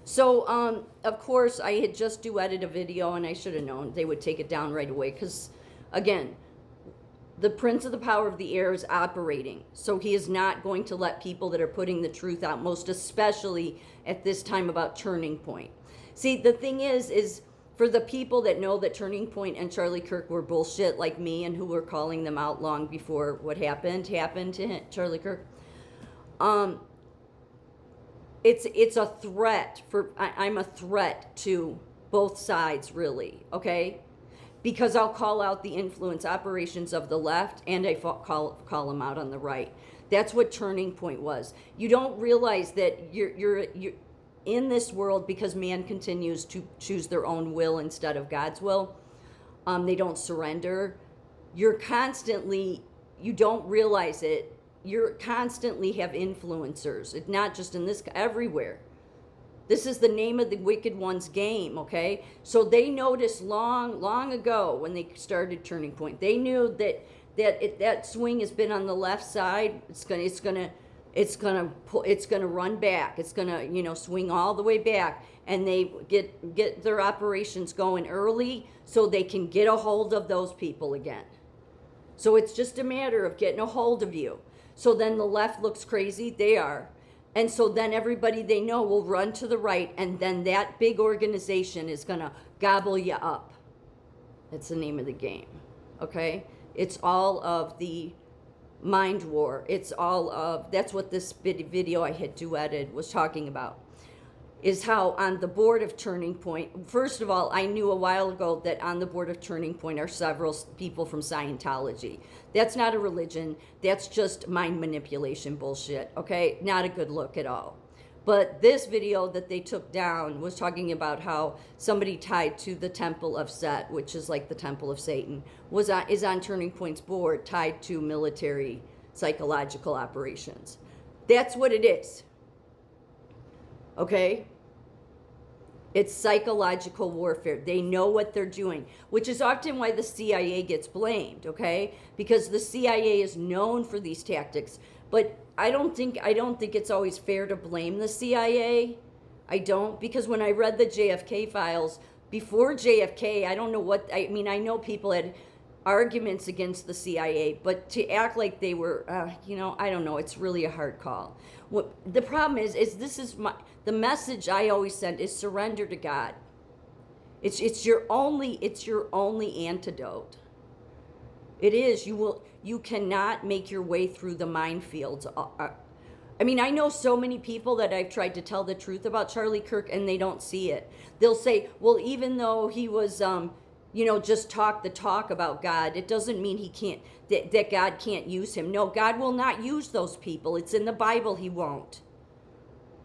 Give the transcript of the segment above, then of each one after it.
So, of course, I had just duetted a video, and I should have known they would take it down right away because, again, the prince of the power of the air is operating. So he is not going to let people that are putting the truth out, most especially at this time about Turning Point. See, the thing is for the people that know that Turning Point and Charlie Kirk were bullshit like me and who were calling them out long before what happened to Charlie Kirk, it's a threat I'm a threat to both sides, really, okay? Because I'll call out the influence operations of the left and I call them out on the right. That's what Turning Point was. You don't realize that you're in this world because man continues to choose their own will instead of God's will. They don't surrender. You don't realize it. You constantly have influencers. It's not just in this, everywhere. This is the name of the wicked one's game, okay? So they noticed long ago when they started Turning Point. They knew that swing has been on the left side. It's gonna run back. It's gonna swing all the way back, and they get their operations going early so they can get a hold of those people again. So it's just a matter of getting a hold of you. So then the left looks crazy. They are. And so then everybody they know will run to the right, and then that big organization is going to gobble you up. That's the name of the game, okay? It's all of the mind war. That's what this video I had duetted was talking about, is how on the board of Turning Point, first of all, I knew a while ago that on the board of Turning Point are several people from Scientology. That's not a religion. That's just mind manipulation bullshit, okay? Not a good look at all. But this video that they took down was talking about how somebody tied to the Temple of Set, which is like the Temple of Satan, is on Turning Point's board, tied to military psychological operations. That's what it is. Okay? It's psychological warfare. They know what they're doing, which is often why the CIA gets blamed, okay? Because the CIA is known for these tactics. But I don't think it's always fair to blame the CIA. I don't, because when I read the JFK files, before JFK, I don't know I know people had arguments against the CIA, but to act like they were, I don't know. It's really a hard call. What the problem is the message I always send is surrender to God. It's your only antidote. It is. You cannot make your way through the minefields. I know so many people that I've tried to tell the truth about Charlie Kirk and they don't see it. They'll say, well, even though he was just talk the talk about God, it doesn't mean he can't, that God can't use him. No, God will not use those people. It's in the Bible, he won't.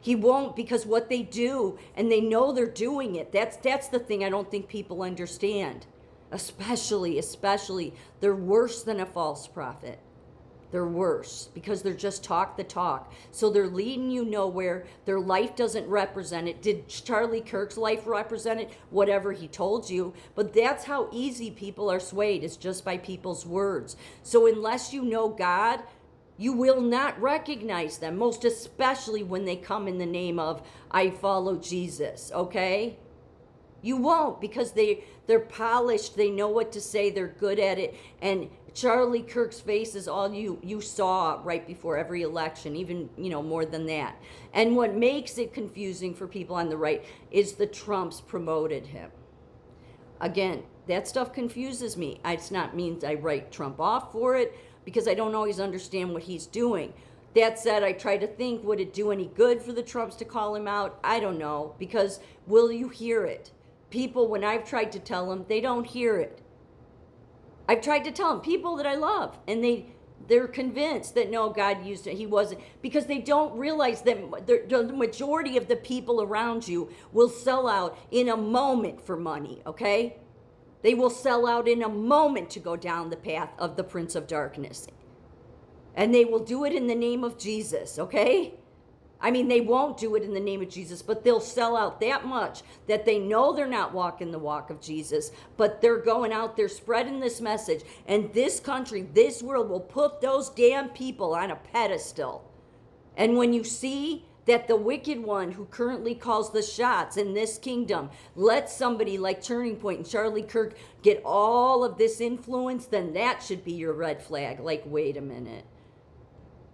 He won't, because what they do, and they know they're doing it, that's the thing I don't think people understand. Especially, they're worse than a false prophet. They're worse because they're just talk the talk. So they're leading you nowhere. Their life doesn't represent it. Did Charlie Kirk's life represent it? Whatever he told you. But that's how easy people are swayed, is just by people's words. So unless you know God, you will not recognize them, most especially when they come in the name of, I follow Jesus, okay? You won't, because they're polished. They know what to say. They're good at it. And Charlie Kirk's face is all you saw right before every election, even, more than that. And what makes it confusing for people on the right is the Trumps promoted him. Again, that stuff confuses me. It's not means I write Trump off for it, because I don't always understand what he's doing. That said, I try to think, would it do any good for the Trumps to call him out? I don't know, because will you hear it? People, when I've tried to tell them, they don't hear it. I've tried to tell them, people that I love, and they're convinced that no, God used it. He wasn't, because they don't realize that the majority of the people around you will sell out in a moment for money, okay? They will sell out in a moment to go down the path of the Prince of Darkness. And they will do it in the name of Jesus, okay? They won't do it in the name of Jesus, but they'll sell out that much that they know they're not walking the walk of Jesus, but they're going out there spreading this message. And this country, this world will put those damn people on a pedestal. And when you see that the wicked one who currently calls the shots in this kingdom lets somebody like Turning Point and Charlie Kirk get all of this influence, then that should be your red flag. Like, wait a minute.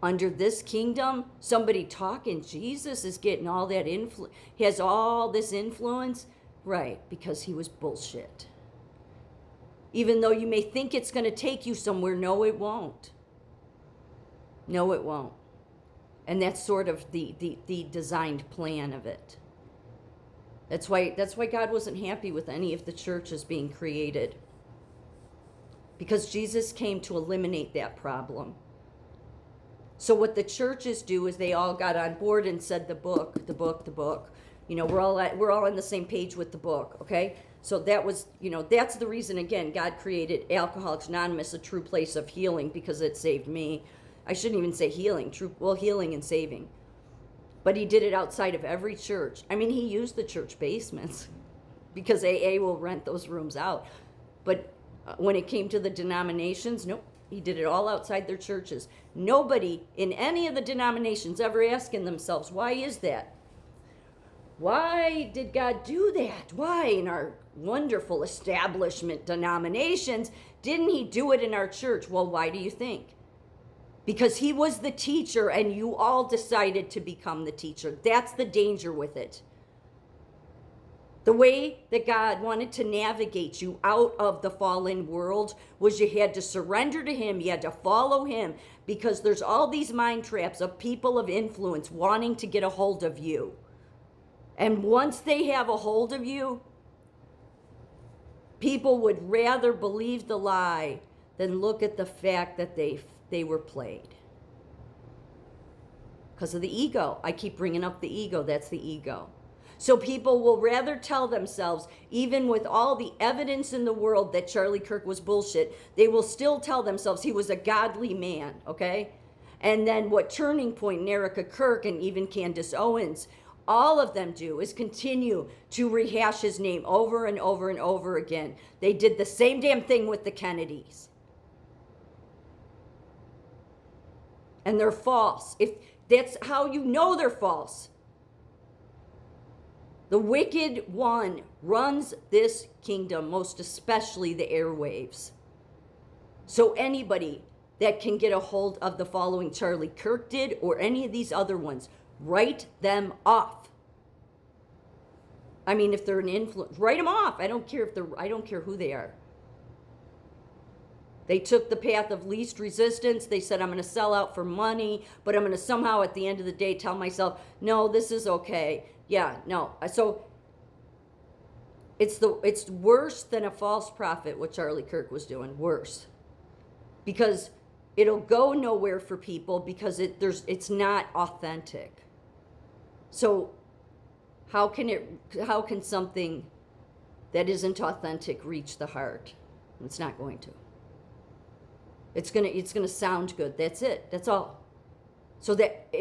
Under this kingdom, somebody talking Jesus is getting all that influence. He has all this influence. Right, because he was bullshit. Even though you may think it's going to take you somewhere, no, it won't. No, it won't. And that's sort of the designed plan of it. That's why God wasn't happy with any of the churches being created. Because Jesus came to eliminate that problem. So what the churches do is they all got on board and said the book. You know, we're all on the same page with the book, okay? So that was, you know, that's the reason, again, God created Alcoholics Anonymous, a true place of healing, because it saved me. I shouldn't even say healing, healing and saving. But he did it outside of every church. I mean, he used the church basements because AA will rent those rooms out. But when it came to the denominations, nope, he did it all outside their churches. Nobody in any of the denominations ever asking themselves, why is that? Why did God do that? Why in our wonderful establishment denominations didn't he do it in our church? Well, why do you think? Because he was the teacher and you all decided to become the teacher. That's the danger with it. The way that God wanted to navigate you out of the fallen world was you had to surrender to him, you had to follow him, because there's all these mind traps of people of influence wanting to get a hold of you. And once they have a hold of you, people would rather believe the lie than look at the fact that they were played. Because of the ego. I keep bringing up the ego. That's the ego. So people will rather tell themselves, even with all the evidence in the world that Charlie Kirk was bullshit, they will still tell themselves he was a godly man, okay? And then what Turning Point and Erica Kirk and even Candace Owens, all of them do is continue to rehash his name over and over and over again. They did the same damn thing with the Kennedys. And they're false. If that's how you know they're false. The wicked one runs this kingdom, most especially the airwaves. So anybody that can get a hold of the following Charlie Kirk did, or any of these other ones, write them off. I mean, if they're an influence, write them off. I don't care who they are. They took the path of least resistance. They said, I'm going to sell out for money, but I'm going to somehow at the end of the day tell myself, no, this is okay. Yeah, no. So it's worse than a false prophet, what Charlie Kirk was doing. Worse. Because it'll go nowhere for people because it's not authentic. So how can something that isn't authentic reach the heart? It's not going to. It's gonna sound good. That's it. That's all. So that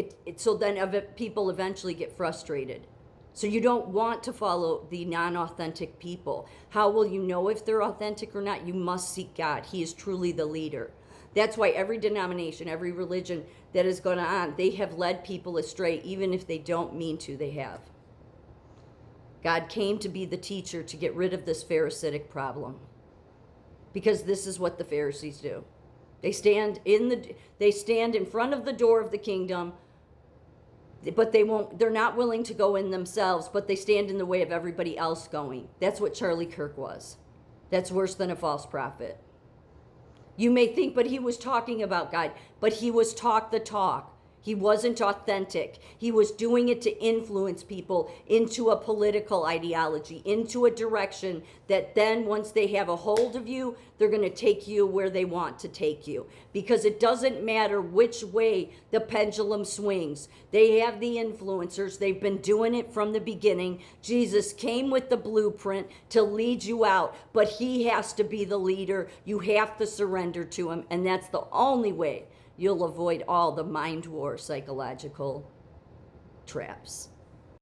then people eventually get frustrated. So you don't want to follow the non-authentic people. How will you know if they're authentic or not? You must seek God. He is truly the leader. That's why every denomination, every religion that has gone on, they have led people astray, even if they don't mean to, they have. God came to be the teacher to get rid of this Pharisaic problem. Because this is what the Pharisees do. They stand in front of the door of the kingdom, but they're not willing to go in themselves, but they stand in the way of everybody else going. That's what Charlie Kirk was. That's worse than a false prophet. You may think, but he was talking about God, but he was talk the talk. He wasn't authentic. He was doing it to influence people into a political ideology, into a direction that then once they have a hold of you, they're going to take you where they want to take you. Because it doesn't matter which way the pendulum swings. They have the influencers. They've been doing it from the beginning. Jesus came with the blueprint to lead you out, but he has to be the leader. You have to surrender to him, and that's the only way you'll avoid all the mind war psychological traps.